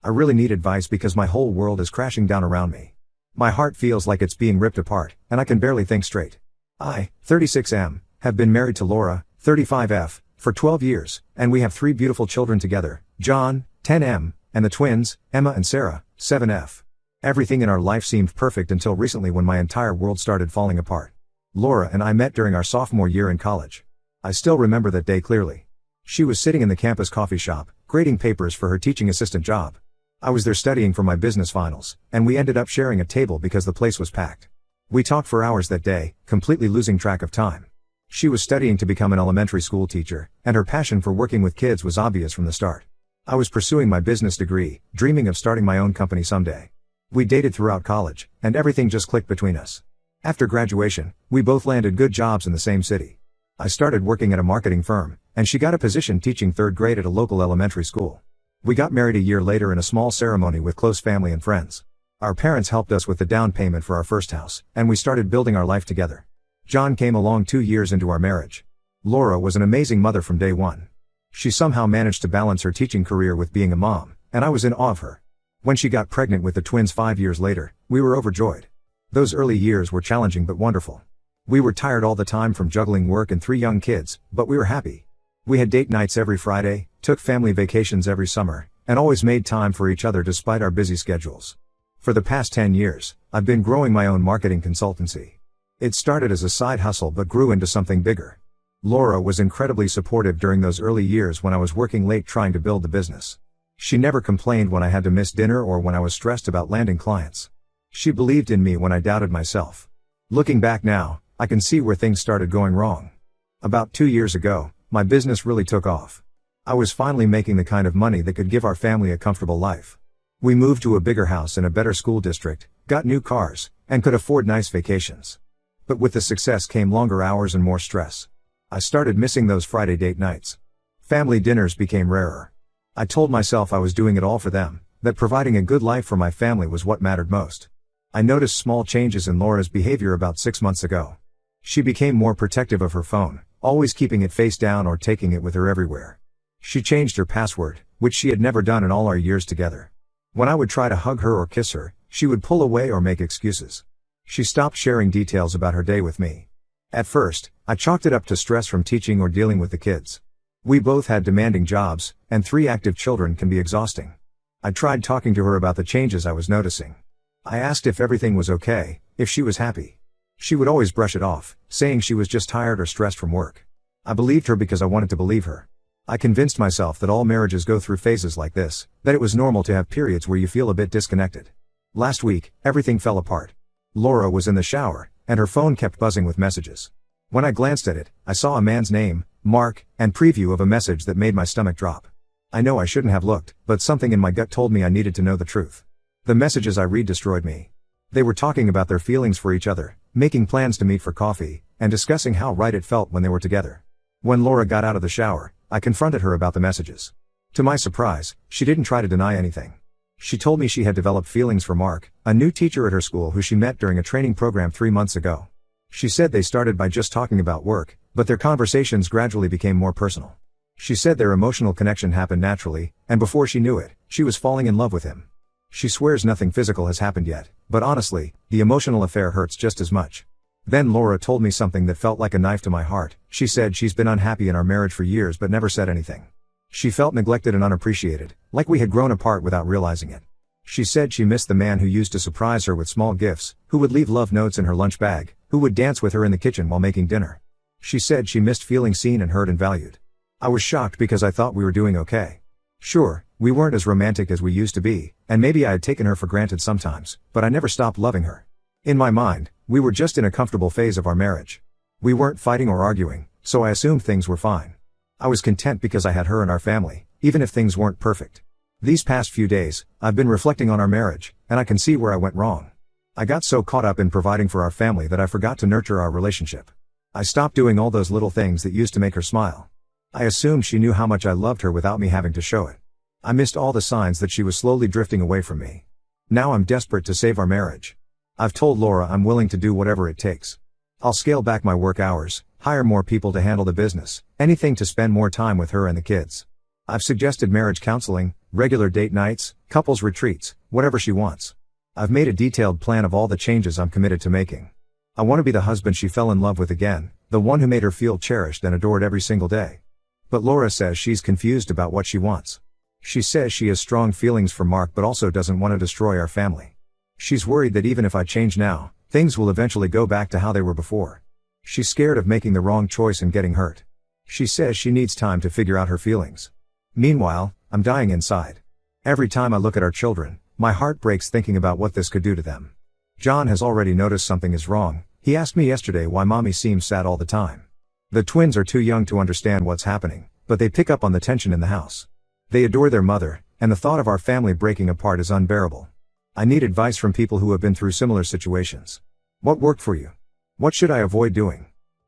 I really need advice because my whole world is crashing down around me. My heart feels like it's being ripped apart, and I can barely think straight. I, 36M, have been married to Laura, 35F, for 12 years, and we have 3 beautiful children together, John, 10M, and the twins, Emma and Sarah, 7F. Everything in our life seemed perfect until recently when my entire world started falling apart. Laura and I met during our sophomore year in college. I still remember that day clearly. She was sitting in the campus coffee shop, grading papers for her teaching assistant job. I was there studying for my business finals, and we ended up sharing a table because the place was packed. We talked for hours that day, completely losing track of time. She was studying to become an elementary school teacher, and her passion for working with kids was obvious from the start. I was pursuing my business degree, dreaming of starting my own company someday. We dated throughout college, and everything just clicked between us. After graduation, we both landed good jobs in the same city. I started working at a marketing firm, and she got a position teaching 3rd grade at a local elementary school. We got married a year later in a small ceremony with close family and friends. Our parents helped us with the down payment for our first house, and we started building our life together. John came along 2 years into our marriage. Laura was an amazing mother from day one. She somehow managed to balance her teaching career with being a mom, and I was in awe of her. When she got pregnant with the twins 5 years later, we were overjoyed. Those early years were challenging but wonderful. We were tired all the time from juggling work and 3 young kids, but we were happy. We had date nights every Friday, took family vacations every summer, and always made time for each other despite our busy schedules. For the past 10 years, I've been growing my own marketing consultancy. It started as a side hustle but grew into something bigger. Laura was incredibly supportive during those early years when I was working late trying to build the business. She never complained when I had to miss dinner or when I was stressed about landing clients. She believed in me when I doubted myself. Looking back now, I can see where things started going wrong. About 2 years ago, my business really took off. I was finally making the kind of money that could give our family a comfortable life. We moved to a bigger house in a better school district, got new cars, and could afford nice vacations. But with the success came longer hours and more stress. I started missing those Friday date nights. Family dinners became rarer. I told myself I was doing it all for them, that providing a good life for my family was what mattered most. I noticed small changes in Laura's behavior about 6 months ago. She became more protective of her phone, always keeping it face down or taking it with her everywhere. She changed her password, which she had never done in all our years together. When I would try to hug her or kiss her, she would pull away or make excuses. She stopped sharing details about her day with me. At first, I chalked it up to stress from teaching or dealing with the kids. We both had demanding jobs, and 3 active children can be exhausting. I tried talking to her about the changes I was noticing. I asked if everything was okay, if she was happy. She would always brush it off, saying she was just tired or stressed from work. I believed her because I wanted to believe her. I convinced myself that all marriages go through phases like this, that it was normal to have periods where you feel a bit disconnected. Last week, everything fell apart. Laura was in the shower, and her phone kept buzzing with messages. When I glanced at it, I saw a man's name, Mark, and preview of a message that made my stomach drop. I know I shouldn't have looked, but something in my gut told me I needed to know the truth. The messages I read destroyed me. They were talking about their feelings for each other, making plans to meet for coffee, and discussing how right it felt when they were together. When Laura got out of the shower, I confronted her about the messages. To my surprise, she didn't try to deny anything. She told me she had developed feelings for Mark, a new teacher at her school who she met during a training program 3 months ago. She said they started by just talking about work, but their conversations gradually became more personal. She said their emotional connection happened naturally, and before she knew it, she was falling in love with him. She swears nothing physical has happened yet, but honestly, the emotional affair hurts just as much. Then Laura told me something that felt like a knife to my heart. She said she's been unhappy in our marriage for years but never said anything. She felt neglected and unappreciated, like we had grown apart without realizing it. She said she missed the man who used to surprise her with small gifts, who would leave love notes in her lunch bag, who would dance with her in the kitchen while making dinner. She said she missed feeling seen and heard and valued. I was shocked because I thought we were doing okay. Sure, we weren't as romantic as we used to be, and maybe I had taken her for granted sometimes, but I never stopped loving her. In my mind, we were just in a comfortable phase of our marriage. We weren't fighting or arguing, so I assumed things were fine. I was content because I had her and our family, even if things weren't perfect. These past few days, I've been reflecting on our marriage, and I can see where I went wrong. I got so caught up in providing for our family that I forgot to nurture our relationship. I stopped doing all those little things that used to make her smile. I assumed she knew how much I loved her without me having to show it. I missed all the signs that she was slowly drifting away from me. Now I'm desperate to save our marriage. I've told Laura I'm willing to do whatever it takes. I'll scale back my work hours, hire more people to handle the business, anything to spend more time with her and the kids. I've suggested marriage counseling, Regular date nights, couples retreats, whatever she wants. I've made a detailed plan of all the changes I'm committed to making. I want to be the husband she fell in love with again, the one who made her feel cherished and adored every single day. But Laura says she's confused about what she wants. She says she has strong feelings for Mark but also doesn't want to destroy our family. She's worried that even if I change now, things will eventually go back to how they were before. She's scared of making the wrong choice and getting hurt. She says she needs time to figure out her feelings. Meanwhile, I'm dying inside. Every time I look at our children, my heart breaks thinking about what this could do to them. John has already noticed something is wrong. He asked me yesterday why mommy seems sad all the time. The twins are too young to understand what's happening, but they pick up on the tension in the house. They adore their mother, and the thought of our family breaking apart is unbearable. I need advice from people who have been through similar situations. What worked for you? What should I avoid doing?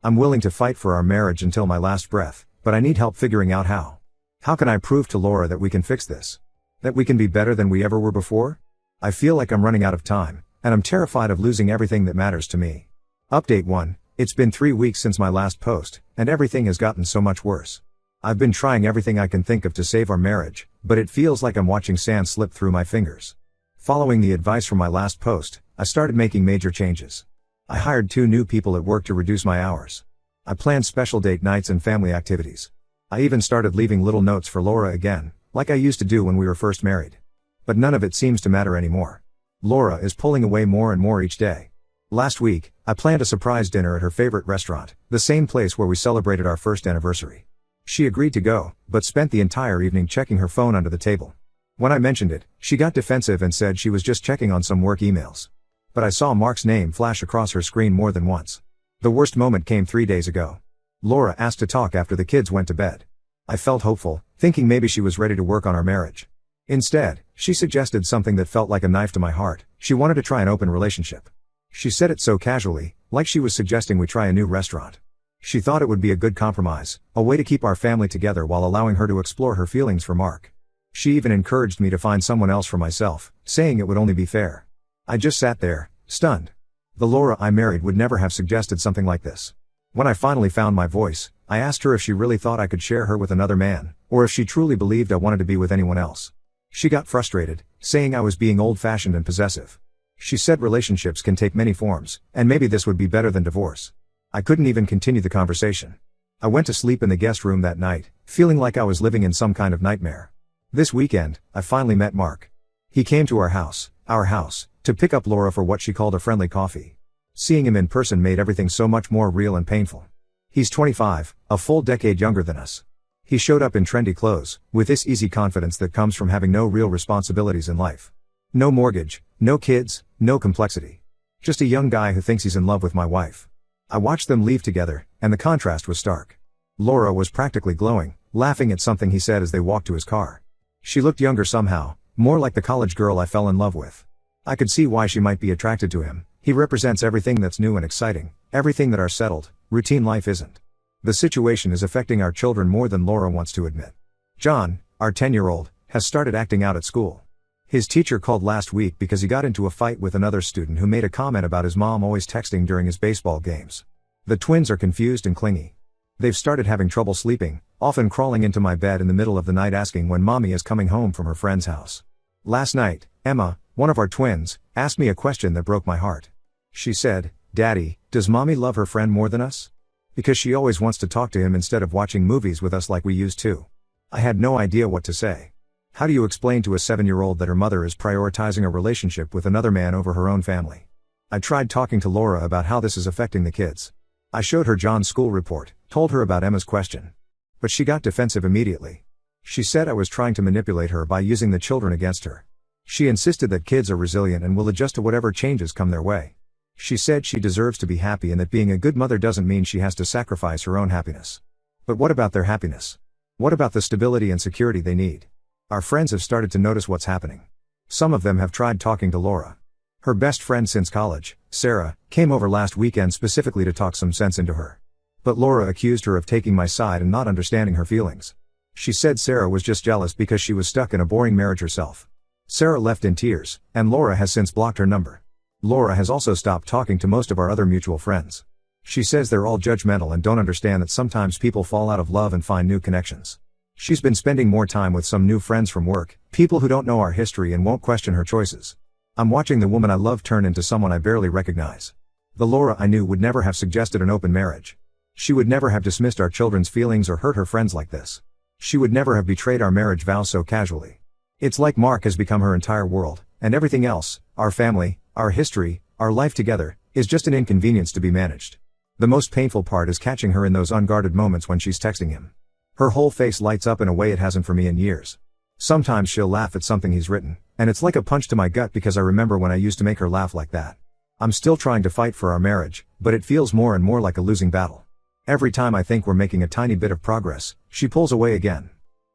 I'm willing to fight for our marriage until my last breath, but I need help figuring out how. How can I prove to Laura that we can fix this? That we can be better than we ever were before? I feel like I'm running out of time, and I'm terrified of losing everything that matters to me. Update 1. It's been 3 weeks since my last post, and everything has gotten so much worse. I've been trying everything I can think of to save our marriage, but it feels like I'm watching sand slip through my fingers. Following the advice from my last post, I started making major changes. I hired 2 new people at work to reduce my hours. I planned special date nights and family activities. I even started leaving little notes for Laura again, like I used to do when we were first married. But none of it seems to matter anymore. Laura is pulling away more and more each day. Last week, I planned a surprise dinner at her favorite restaurant, the same place where we celebrated our first anniversary. She agreed to go, but spent the entire evening checking her phone under the table. When I mentioned it, she got defensive and said she was just checking on some work emails. But I saw Mark's name flash across her screen more than once. The worst moment came 3 days ago. Laura asked to talk after the kids went to bed. I felt hopeful, thinking maybe she was ready to work on our marriage. Instead, she suggested something that felt like a knife to my heart. She wanted to try an open relationship. She said it so casually, like she was suggesting we try a new restaurant. She thought it would be a good compromise, a way to keep our family together while allowing her to explore her feelings for Mark. She even encouraged me to find someone else for myself, saying it would only be fair. I just sat there, stunned. The Laura I married would never have suggested something like this. When I finally found my voice, I asked her if she really thought I could share her with another man, or if she truly believed I wanted to be with anyone else. She got frustrated, saying I was being old-fashioned and possessive. She said relationships can take many forms, and maybe this would be better than divorce. I couldn't even continue the conversation. I went to sleep in the guest room that night, feeling like I was living in some kind of nightmare. This weekend, I finally met Mark. He came to our house, to pick up Laura for what she called a friendly coffee. Seeing him in person made everything so much more real and painful. He's 25, a full decade younger than us. He showed up in trendy clothes, with this easy confidence that comes from having no real responsibilities in life. No mortgage, no kids, no complexity. Just a young guy who thinks he's in love with my wife. I watched them leave together, and the contrast was stark. Laura was practically glowing, laughing at something he said as they walked to his car. She looked younger somehow, more like the college girl I fell in love with. I could see why she might be attracted to him. He represents everything that's new and exciting, everything that our settled, routine life isn't. The situation is affecting our children more than Laura wants to admit. John, our 10-year-old, has started acting out at school. His teacher called last week because he got into a fight with another student who made a comment about his mom always texting during his baseball games. The twins are confused and clingy. They've started having trouble sleeping, often crawling into my bed in the middle of the night asking when mommy is coming home from her friend's house. Last night, Emma, one of our twins, asked me a question that broke my heart. She said, "Daddy, does mommy love her friend more than us? Because she always wants to talk to him instead of watching movies with us like we used to." I had no idea what to say. How do you explain to a 7-year-old that her mother is prioritizing a relationship with another man over her own family? I tried talking to Laura about how this is affecting the kids. I showed her John's school report, told her about Emma's question. But she got defensive immediately. She said I was trying to manipulate her by using the children against her. She insisted that kids are resilient and will adjust to whatever changes come their way. She said she deserves to be happy and that being a good mother doesn't mean she has to sacrifice her own happiness. But what about their happiness? What about the stability and security they need? Our friends have started to notice what's happening. Some of them have tried talking to Laura. Her best friend since college, Sarah, came over last weekend specifically to talk some sense into her. But Laura accused her of taking my side and not understanding her feelings. She said Sarah was just jealous because she was stuck in a boring marriage herself. Sarah left in tears, and Laura has since blocked her number. Laura has also stopped talking to most of our other mutual friends. She says they're all judgmental and don't understand that sometimes people fall out of love and find new connections. She's been spending more time with some new friends from work, people who don't know our history and won't question her choices. I'm watching the woman I love turn into someone I barely recognize. The Laura I knew would never have suggested an open marriage. She would never have dismissed our children's feelings or hurt her friends like this. She would never have betrayed our marriage vows so casually. It's like Mark has become her entire world, and everything else, our family, our history, our life together, is just an inconvenience to be managed. The most painful part is catching her in those unguarded moments when she's texting him. Her whole face lights up in a way it hasn't for me in years. Sometimes she'll laugh at something he's written, and it's like a punch to my gut because I remember when I used to make her laugh like that. I'm still trying to fight for our marriage, but it feels more and more like a losing battle. Every time I think we're making a tiny bit of progress, she pulls away again.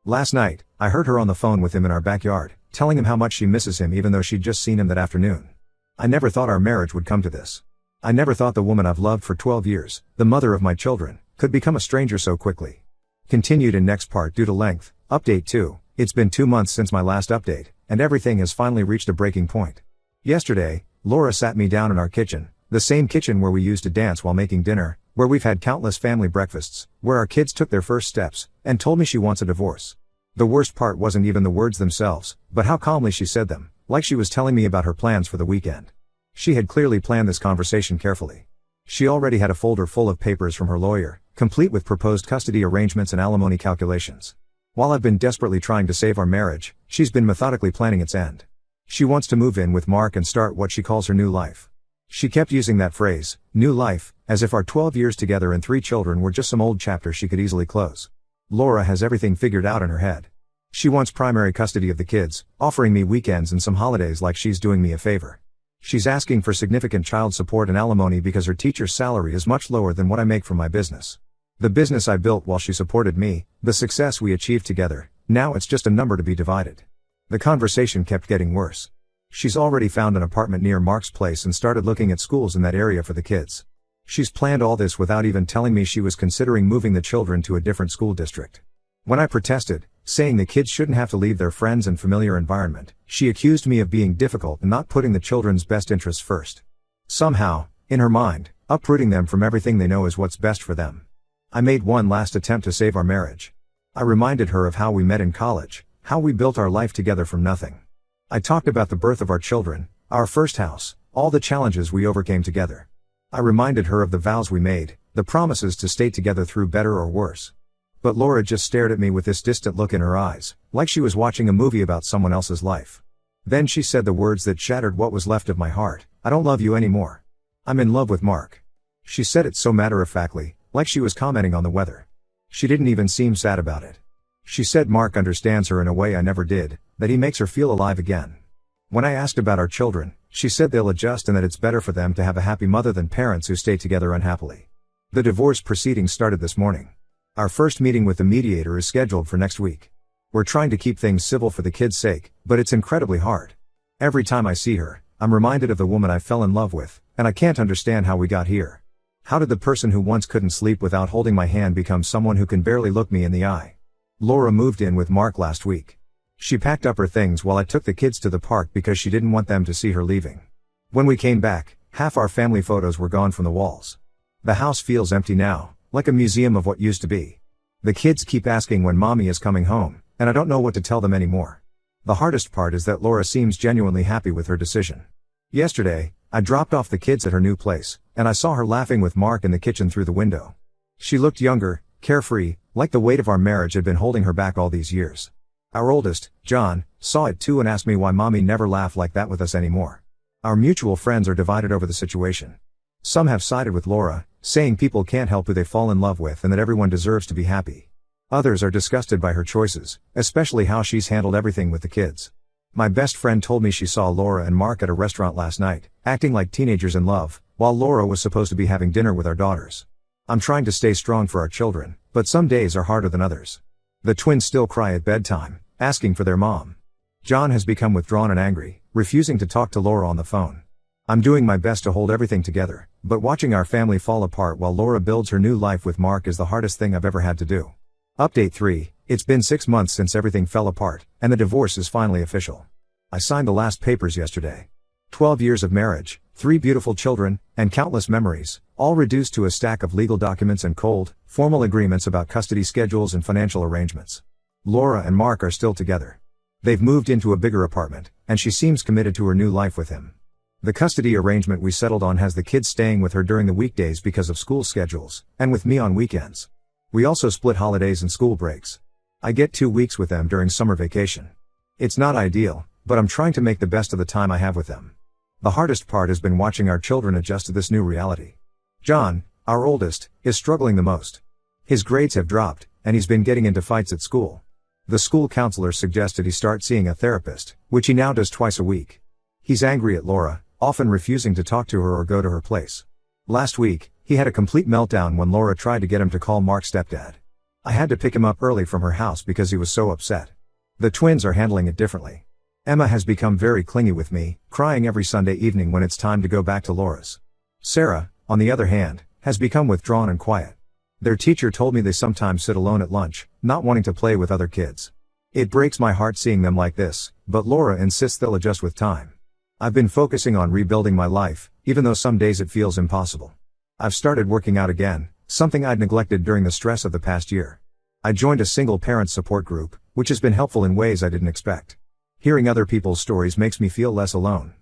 Last night, I heard her on the phone with him in our backyard, telling him how much she misses him even though she'd just seen him that afternoon. I never thought our marriage would come to this. I never thought the woman I've loved for 12 years, the mother of my children, could become a stranger so quickly. Continued in next part due to length. Update 2. It's been 2 months since my last update, and everything has finally reached a breaking point. Yesterday, Laura sat me down in our kitchen, the same kitchen where we used to dance while making dinner, where we've had countless family breakfasts, where our kids took their first steps, and told me she wants a divorce. The worst part wasn't even the words themselves, but how calmly she said them, like she was telling me about her plans for the weekend. She had clearly planned this conversation carefully. She already had a folder full of papers from her lawyer, complete with proposed custody arrangements and alimony calculations. While I've been desperately trying to save our marriage, she's been methodically planning its end. She wants to move in with Mark and start what she calls her new life. She kept using that phrase, new life, as if our 12 years together and 3 children were just some old chapter she could easily close. Laura has everything figured out in her head. She wants primary custody of the kids, offering me weekends and some holidays like she's doing me a favor. She's asking for significant child support and alimony because her teacher's salary is much lower than what I make from my business. The business I built while she supported me, the success we achieved together, now it's just a number to be divided. The conversation kept getting worse. She's already found an apartment near Mark's place and started looking at schools in that area for the kids. She's planned all this without even telling me she was considering moving the children to a different school district. When I protested, saying the kids shouldn't have to leave their friends and familiar environment, she accused me of being difficult and not putting the children's best interests first. Somehow, in her mind, uprooting them from everything they know is what's best for them. I made one last attempt to save our marriage. I reminded her of how we met in college, how we built our life together from nothing. I talked about the birth of our children, our first house, all the challenges we overcame together. I reminded her of the vows we made, the promises to stay together through better or worse. But Laura just stared at me with this distant look in her eyes, like she was watching a movie about someone else's life. Then she said the words that shattered what was left of my heart, I don't love you anymore. I'm in love with Mark. She said it so matter-of-factly, like she was commenting on the weather. She didn't even seem sad about it. She said Mark understands her in a way I never did, that he makes her feel alive again. When I asked about our children, she said they'll adjust and that it's better for them to have a happy mother than parents who stay together unhappily. The divorce proceedings started this morning. Our first meeting with the mediator is scheduled for next week. We're trying to keep things civil for the kids' sake, but it's incredibly hard. Every time I see her, I'm reminded of the woman I fell in love with, and I can't understand how we got here. How did the person who once couldn't sleep without holding my hand become someone who can barely look me in the eye? Laura moved in with Mark last week. She packed up her things while I took the kids to the park because she didn't want them to see her leaving. When we came back, half our family photos were gone from the walls. The house feels empty now, like a museum of what used to be. The kids keep asking when mommy is coming home, and I don't know what to tell them anymore. The hardest part is that Laura seems genuinely happy with her decision. Yesterday, I dropped off the kids at her new place, and I saw her laughing with Mark in the kitchen through the window. She looked younger, carefree, like the weight of our marriage had been holding her back all these years. Our oldest, John, saw it too and asked me why mommy never laughed like that with us anymore. Our mutual friends are divided over the situation. Some have sided with Laura, saying people can't help who they fall in love with and that everyone deserves to be happy. Others are disgusted by her choices, especially how she's handled everything with the kids. My best friend told me she saw Laura and Mark at a restaurant last night, acting like teenagers in love, while Laura was supposed to be having dinner with our daughters. I'm trying to stay strong for our children, but some days are harder than others. The twins still cry at bedtime, asking for their mom. John has become withdrawn and angry, refusing to talk to Laura on the phone. I'm doing my best to hold everything together, but watching our family fall apart while Laura builds her new life with Mark is the hardest thing I've ever had to do. Update 3, it's been 6 months since everything fell apart, and the divorce is finally official. I signed the last papers yesterday. 12 years of marriage, 3 beautiful children, and countless memories, all reduced to a stack of legal documents and cold, formal agreements about custody schedules and financial arrangements. Laura and Mark are still together. They've moved into a bigger apartment, and she seems committed to her new life with him. The custody arrangement we settled on has the kids staying with her during the weekdays because of school schedules, and with me on weekends. We also split holidays and school breaks. I get 2 weeks with them during summer vacation. It's not ideal, but I'm trying to make the best of the time I have with them. The hardest part has been watching our children adjust to this new reality. John, our oldest, is struggling the most. His grades have dropped, and he's been getting into fights at school. The school counselor suggested he start seeing a therapist, which he now does twice a week. He's angry at Laura, often refusing to talk to her or go to her place. Last week, he had a complete meltdown when Laura tried to get him to call Mark's stepdad. I had to pick him up early from her house because he was so upset. The twins are handling it differently. Emma has become very clingy with me, crying every Sunday evening when it's time to go back to Laura's. Sarah, on the other hand, has become withdrawn and quiet. Their teacher told me they sometimes sit alone at lunch, not wanting to play with other kids. It breaks my heart seeing them like this, but Laura insists they'll adjust with time. I've been focusing on rebuilding my life, even though some days it feels impossible. I've started working out again, something I'd neglected during the stress of the past year. I joined a single parent support group, which has been helpful in ways I didn't expect. Hearing other people's stories makes me feel less alone.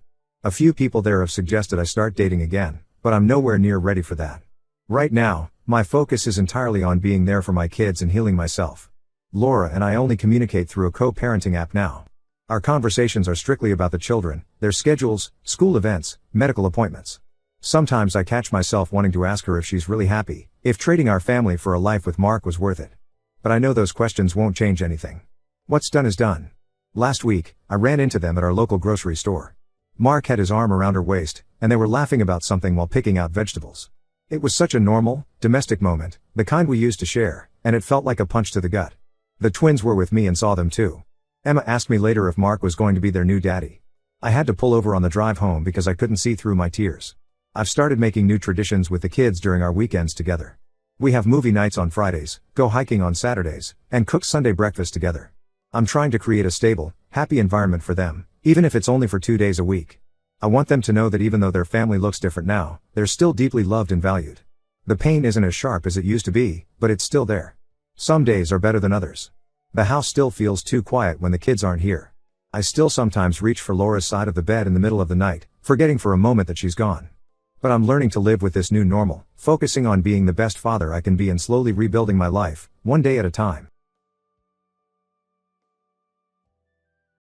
A few people there have suggested I start dating again, but I'm nowhere near ready for that. Right now, my focus is entirely on being there for my kids and healing myself. Laura and I only communicate through a co-parenting app now. Our conversations are strictly about the children, their schedules, school events, medical appointments. Sometimes I catch myself wanting to ask her if she's really happy, if trading our family for a life with Mark was worth it. But I know those questions won't change anything. What's done is done. Last week, I ran into them at our local grocery store. Mark had his arm around her waist, and they were laughing about something while picking out vegetables. It was such a normal, domestic moment, the kind we used to share, and it felt like a punch to the gut. The twins were with me and saw them too. Emma asked me later if Mark was going to be their new daddy. I had to pull over on the drive home because I couldn't see through my tears. I've started making new traditions with the kids during our weekends together. We have movie nights on Fridays, go hiking on Saturdays, and cook Sunday breakfast together. I'm trying to create a stable, happy environment for them, even if it's only for 2 days a week. I want them to know that even though their family looks different now, they're still deeply loved and valued. The pain isn't as sharp as it used to be, but it's still there. Some days are better than others. The house still feels too quiet when the kids aren't here. I still sometimes reach for Laura's side of the bed in the middle of the night, forgetting for a moment that she's gone. But I'm learning to live with this new normal, focusing on being the best father I can be and slowly rebuilding my life, one day at a time.